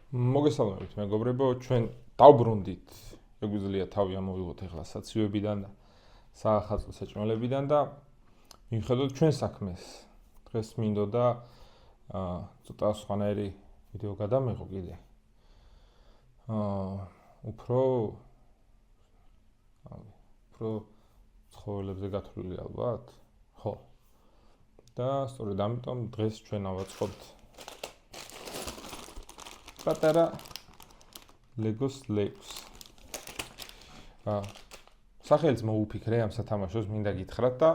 მოგესალმებით მეგობრებო, ჩვენ დავბრუნდით. შეგვიძლია თავი ამოვიღოთ ახლა საცივებიდან და საახალწლო საჭმელებიდან და მიხედოთ ჩვენ საქმეს. დღეს მინდოდა ცოტა სხვანაირი ვიდეო გადამეღო კიდე. უფრო ცხოველებზე გათვლილი ალბათ? ხო. და სწორედ ამიტომ დღეს ჩვენ ავაწყობთ პატარა Legos Legos. სახელიც მოუფიქრე ამ სათამაშოს, მინდა გითხრათ და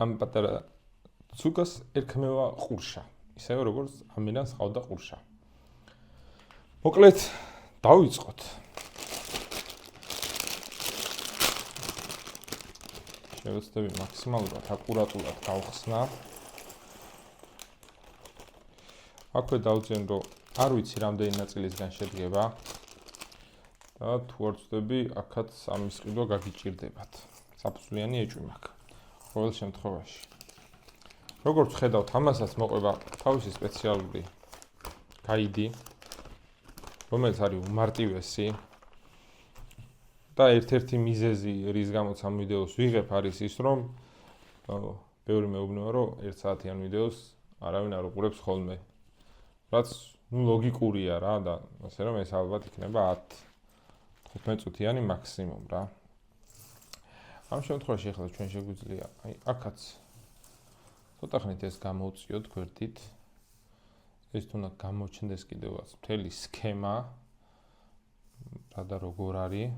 ამ პატარა ცუკას ერქმევა ყურშა. ისევე როგორც ამირანს ყავდა ყურშა. მოკლედ დავიწყოთ. შევეცდები მაქსიმალურად აკურატულად გავხსნა. აქვე დავწერე, რომ არ ვიცი რამდენი ნაწილისგან შედგება და თუ არ ვწდები, აქაც ამის ყიდვა გაგიჭირდებათ. საფუძვლიანი ეჭვი მაქვს. ყოველ შემთხვევაში. როგორც ხედავთ, ამასაც მოყვება თავისი სპეციალური გაიდი, რომელიც არის უმარტივესი და ერთ-ერთი მიზეზი, რის გამოც ამ ვიდეოს ვიღებ, არის ის, რომ ბევრი მეუბნება, რომ 1 საათიან ვიდეოს არავინ არ უყურებს ხოლმე. რაც ლოგიკურია რა და ასე რომ ეს ალბათ იქნება 10-15 წუთიანი მაქსიმუმ რა. ამ შემთხვევაში ახლა ჩვენ შეგვიძლია აქაც ცოტა ხნით ეს გამოვწიოთ გვერდით. ეს თუნდაც გამოჩნდეს კიდევაც მთელი სქემა რა და როგორ არის.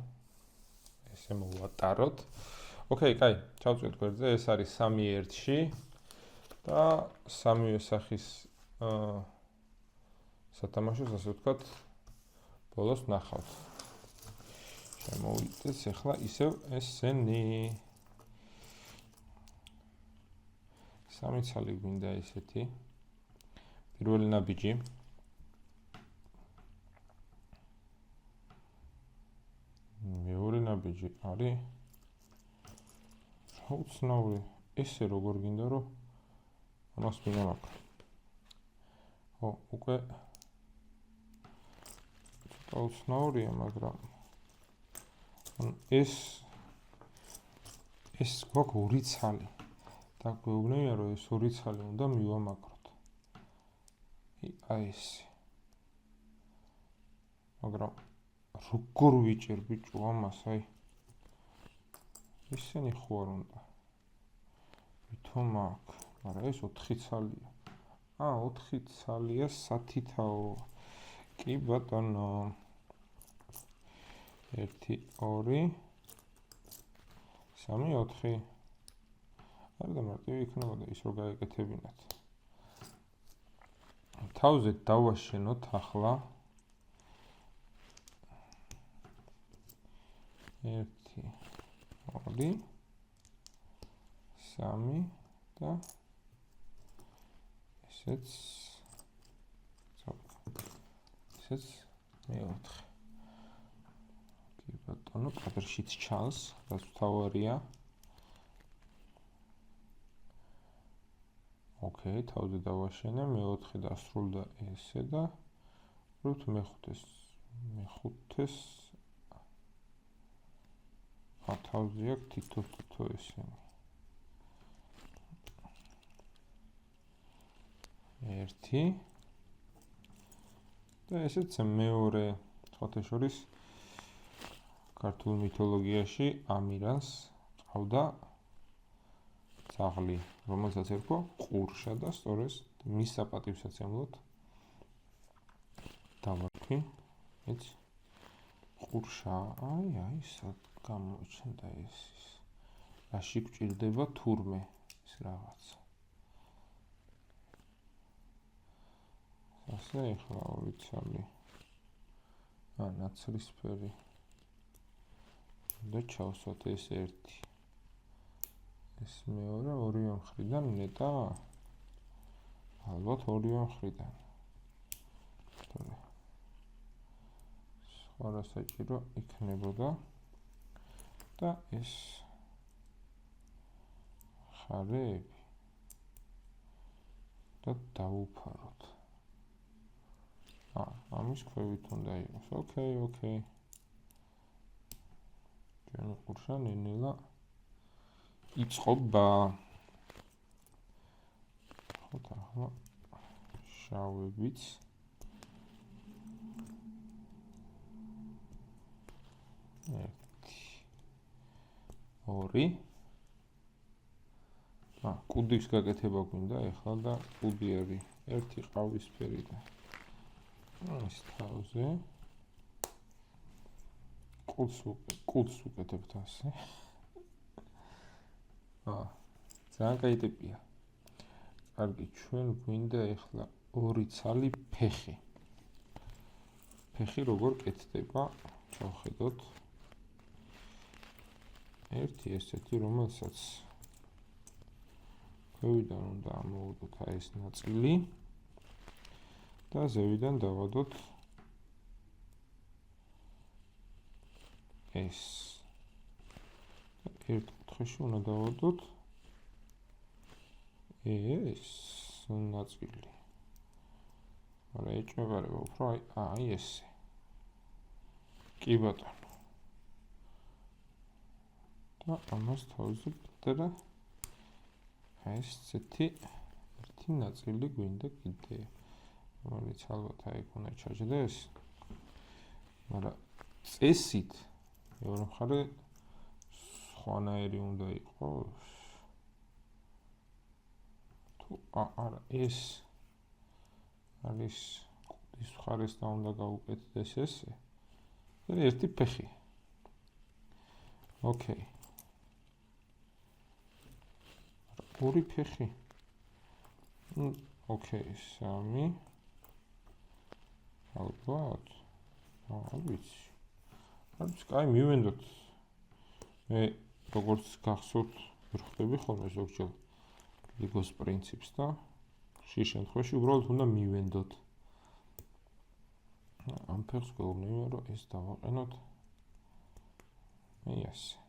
ესე მოვატაროთ. ოკეი, კაი, ჩავწვით გვერდზე. ეს არის 3-1-ში და სამივე სახის სათამაშოს, ასე ვთქვათ, ბოლოს ნახავთ. შემოვიდეთ ახლა ისევ ესენი. სამი ცალი გვინდა ესეთი. პირველი ნაბიჯი. მეორე ნაბიჯი არის უცნაური. ესე როგორ გინდა რომ ამას მიგამაქვს. ო, უკვე უცნაურია, მაგრამ ეს გვაქვს ორი ცალი. და გვეუბნებიან, რომ ეს ორი ცალი უნდა მივამაგროთ. აი ესე. მაგრამ როგორ ვიჭერ ბიჭო ამას, აი. ისინი ხო არ უნდა. ვითომ აქ, მაგრამ ეს 4 ცალია. 4 ცალია სათითაო. კი ბატონო. 1 2 3 4. არ დამარტივი იქნებოდა ის რომ გაეკეთებინათ. თავზე დავაშენოთ ახლა 1 2 3 და ესეც მე-4. კი ბატონო, კადრშიც ჩანს, რაც თავარია. ოკეი, თავზე დავაშენე, მე-4 დასრულდა ესე და ვფიქრობთ მე-5-ს. თავზე აქვს თითო ესენი. 1 და ესეც მეორე სხვათა შორის ქართულ მითოლოგიაში ამირანს ყავდა ძაღლი, რომელსაც ერქვა ყურშა და სწორედ მის საპატივსაცემლოდ დავარქვი მეც ყურშა. აი, გამოჩნდა ეს. რაში გვჭირდება თურმე ის რაღაცა. ასე ახლა ორი ცალი. ნაცრისფერი. და ჩავსვათ ეს 1. ეს მეორე ორივე მხრიდან ნეტა. ალბათ ორივე მხრიდან. სხვა რა საჭირო იქნებოდა. და ეს ხარები და დავუფაროთ. ამის ქვევით უნდა იყოს. ოკეი. ჩვენი ყურშა ნელ-ნელა იწყობა. ხოთ ახლა შავებიც ორი. კუდის გაკეთება გვინდა ეხლა და კუდი არის ერთი ყავისფერი და ის თავზე კუდს უკეთებთ ასე. ძალიან კაი ტიპია. კარგი, ჩვენ გვინდა ეხლა ორი ცალი ფეხი. ფეხი როგორ კეთდება? ჩავხედოთ. ერთი ესეთი, რომელსაც ქვევიდან უნდა ამოვუდოთ ეს ნაწილი და ზევიდან დავადოთ ეს. ერთ კუთხეში უნდა დავადოთ ეს ნაწილი. არა, ეჭვებარება უფრო აი ესე. კი ბატონო. და ამას თავზე პატარა ესეთი ერთი ნაწილი გვინდა კიდე. რომელიც ალბათ აი უნდა ჩაჯდეს. მაგრამ წესით მეორე მხარე სხვანაირი უნდა იყოს. თუ არა ეს არის კუდის მხარეს და უნდა გავუკეთდეს ესე. და ერთი ფეხი. ოკეი. ორი ფეხი. ოკეი, სამი. ალბათ. ვიცი. არის კაი მივენდოთ. მე როგორც გახსოვთ, ვერ ხვდები ხოლმე ზოგჯერ ლიგოს პრინციპს და ხშირ შემთხვევაში უბრალოდ უნდა მივენდოთ. ამ ფეხს გვეუბნება, რომ ეს დავაყენოთ. ესე.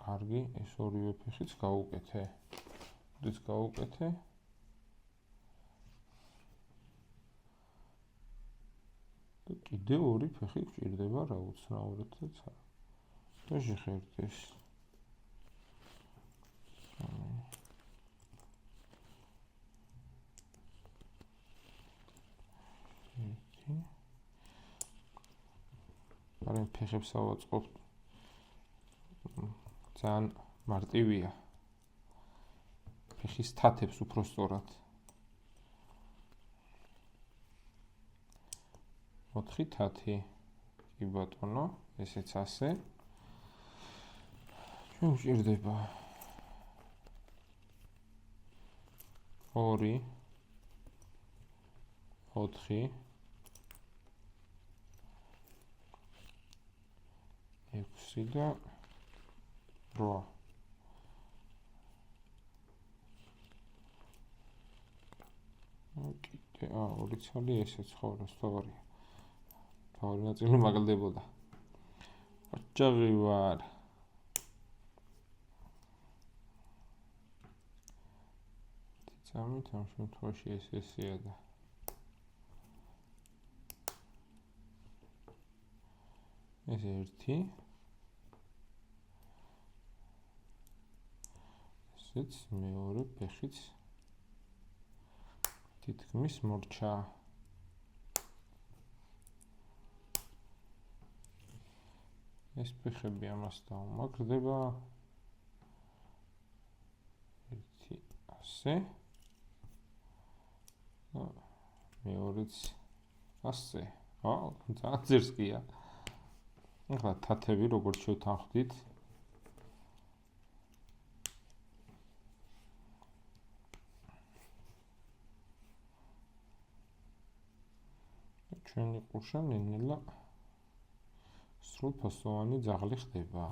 კარგი, ეს ორივე ფეხიც გავუკეთე. ეს გავუკეთე. და კიდე ორი ფეხი გვჭირდება რა უცნაურადაც. და შეხედეთ ეს. არა ფეხებს ავაწყობთ. ძალიან მარტივია. ფეხის თათებს უფრო სწორად. 4 თათი. კი ბატონო, ესეც ასე. ჩვენ გვჭირდება 2 4 6 და 8. კიდე ორი ცალი ესეც ხო რა სწორია. თავი ნაწილი მაგალდებოდა. ოჯახი ვარ. წამით ამ შემთხვევაში ეს ესეა და ეს ერთი. ესეც მეორე ფეხიც თითქმის მორჩა. ეს ფეხები ამას დაუმაგრდება. ერთი ასე. მეორეც ასე. ძალიან ძერსკია. ახლა თათები როგორც შევთანხმდით. ჩვენი ყურშა ნელ-ნელა სრულფასოვანი ძაღლი ხდება.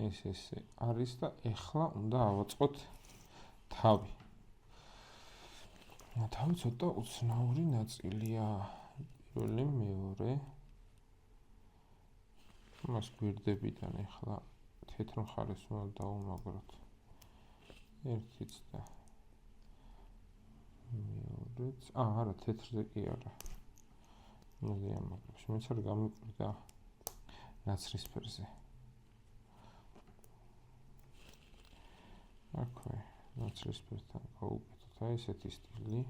ესე არის და ეხლა უნდა ავაწყოთ თავი. თავი ცოტა უცნაური ნაწილია. პირველი, მეორე. მას გვერდებიდან ახლა თეთრ მხარეს უნდა დავუმაგროთ. ერთიც და მეორეც. არა, თეთრზე კი არა. მოდიამაგრებს. მეც არ გამიკვირდა ნაცრისფერზე. აქვე, ნაცრისფერთან გავუკეთოთ აი ესეთი სტილი.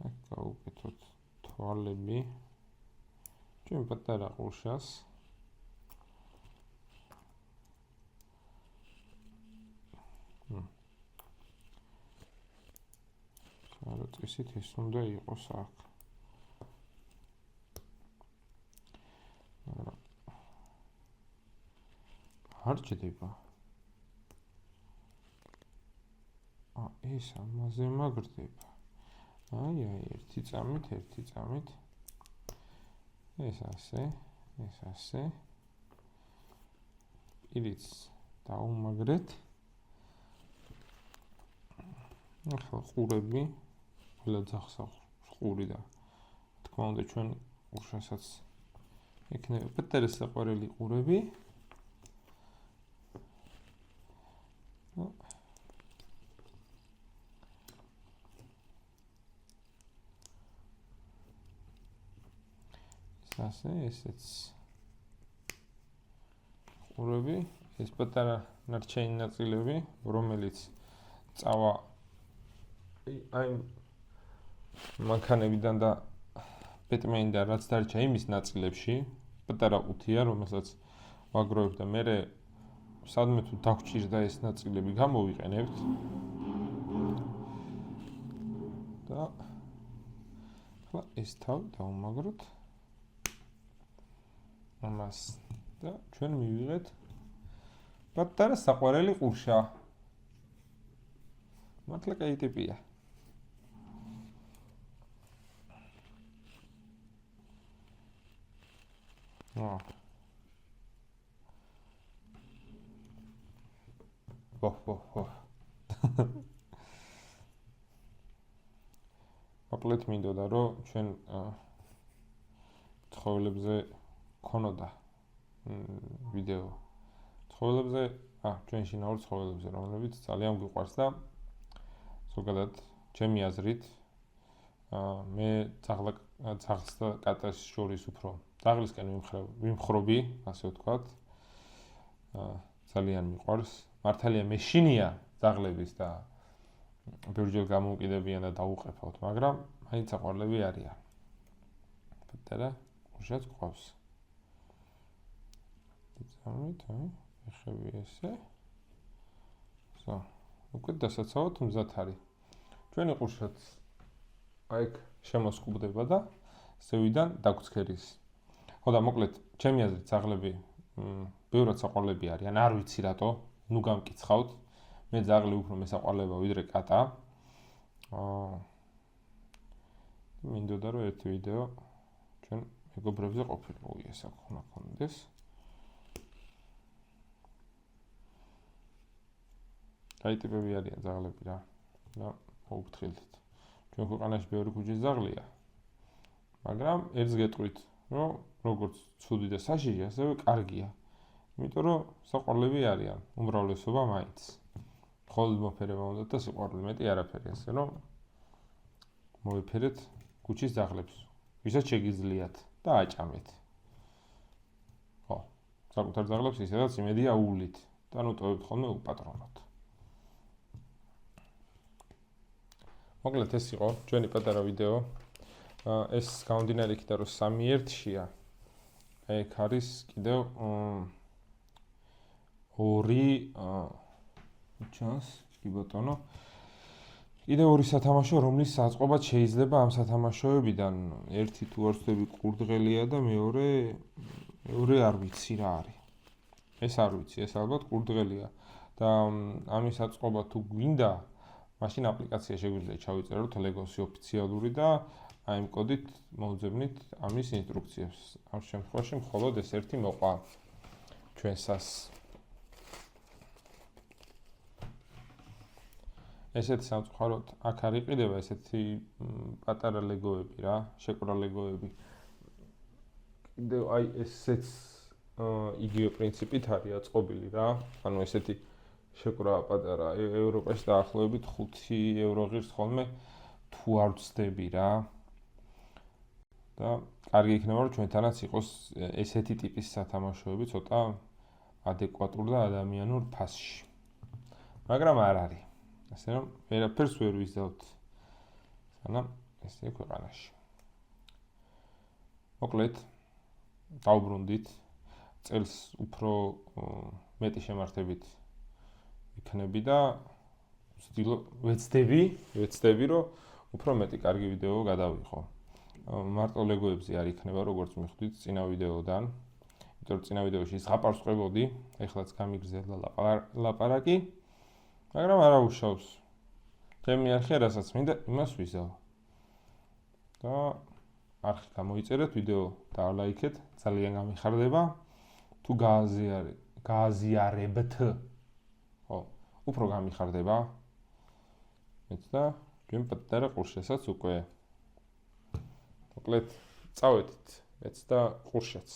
აქ გავუკეთოთ თვალები. ჩვენ პატარა ყურშას. არა, წესით ეს უნდა იყოს აქ. არ ჭდება. ეს ამაზე მაგრდება. აი, ერთი წამით. ეს ასე. პირიც დაუმაგრეთ. ახლა ყურები ყველა ძახს ყური და თქმა უნდა ჩვენ ყურშასაც იქნება პატარა საყვარელი ყურები. ასე ესეც ყურები, ეს პატარა ნარჩენი ნაწილები, რომელიც წავა აი მანქანებიდან და ბეტმენიდან რაც დარჩა იმის ნაწილებში, პატარა ყუთია, რომელსაც ვაგროვებ და მე სადმე თუ დაგჭირდა ეს ნაწილები გამოვიყენებთ. და ახლა ეს თავი დავუმაგროთ. ამას და ჩვენ მივიღეთ პატარა საყვარელი ყურშა. მართლა კაი ტიპია. მოკლედ მინდოდა რომ ჩვენ ცხოველებზე ქონოდა ვიდეო ცხოველებზე, ჩვენ შინაურ ცხოველებზე, რომლებიც ძალიან გვიყვარს და ზოგადად ჩემი აზრით მე ძაღლს და კატას შორის უფრო ძაღლისკენ ვიმხრობი, ასე ვთქვათ. ძალიან მიყვარს. მართალია მეშინია ძაღლების და ბევრჯერ გამოვკიდებიან და დაუყეფავთ, მაგრამ მაინც საყვარლები არიან. პატარა ყურშაც გვყავს. ძამით, ეხები ესე. უკვე დასაცავად მზად არის. ჩვენი ყურშაც აი შემოსკუბდება და ზევიდან დაგვცქერის. ხო და მოკლედ, ჩემი აზრით ძაღლები ბევრად საყვარლები არიან, არ ვიცი რატო, ნუ გამკითხავთ. მე ძაღლი უფრო მესაყვარლება ვიდრე კატა. მინდოდა რომ ერთი ვიდეო ჩვენ მეგობრებზე ყოფილიყო, ეს აქ უნდა გქონდეს. კაი ტიპები არიან ძაღლები რა. და მოვფრთხილდით. ჩვენ ქვეყანაში ბევრი ქუჩის ძაღლია. მაგრამ ერთს გეტყვით, რომ როგორც ცუდი და საშიში, ასევე კარგია. იმიტომ რომ საყვარლები არიან, უმრავლესობა მაინც. მხოლოდ მოფერება უნდა და სიყვარული, მეტი არაფერი, ასე რომ მოვიფერეთ ქუჩის ძაღლებს. ვისაც შეგიძლიათ და აჭამეთ. ხო, საკუთარ ძაღლებს ისედაც იმედია უვლით და ნუ ტოვებთ ხოლმე უპატრონოთ. მოკლედ ეს იყო ჩვენი პატარა ვიდეო. ეს გამომდინარე იქიდან რომ 3-1-შია. ეგ არის კიდევ 2 ჩანს, კი ბატონო. კიდევ 2 სათამაშო, რომლის საწყობად შეიძლება ამ სათამაშოებიდან ერთი თუ არ ვცდები ყურდღელია და მეორე არ ვიცი რა არის. ეს არ ვიცი, ეს ალბათ ყურდღელია და ამის საწყობად თუ გვინდა, მაშინ აპლიკაცია შეგვიძლია ჩავიწეროთ Legos-ი ოფიციალური და აი ამ კოდით მოვძებნით ამის ინსტრუქციებს. ამ შემთხვევაში მხოლოდ ეს ერთი მოყვა ჩვენსას. ესეთი სამწუხაროდ აქ არ იყიდება ესეთი პატარა ლეგოები რა, შეკრა ლეგოები. კიდევ აი ესეც იგივე პრინციპით არის აწყობილი რა. ანუ ესეთი შეკრა პატარა ევროპაში დაახლოებით 5 евро ღირს ხოლმე თუ არ ვცდები რა. და კარგი იქნება რომ ჩვენთანაც იყოს ესეთი ტიპის სათამაშოები ცოტა ადეკვატურ და ადამიანურ ფასში. მაგრამ არ არის. ასე რომ ვერაფერს ვერ ვიზავთ. სანამ ესე ქვეყანაში. მოკლედ დავბრუნდით. წელს უფრო მეტი შემართებით იქნები და ვეცდები რომ უფრო მეტი კარგი ვიდეო გადავიღო. მარტო ლეგოებზე არ იქნება როგორც მიხვდით წინა ვიდეოდან. იმიტომ რომ წინა ვიდეოში ზღაპარს ყვებოდი, ეხლაც გამიგრძელდა ლაპარაკი, მაგრამ არა უშავს. ჩემი არხი რასაც მინდა იმას ვიზავ. და არხი გამოიწერეთ, ვიდეო დაალაიქეთ, ძალიან გამიხარდება. თუ გააზიარებთ, ხო, უფრო გამიხარდება. მეც და ჩვენ პატარა ყურშესაც უკვე. მოკლედ, წავედით, მეც და ყურშეც.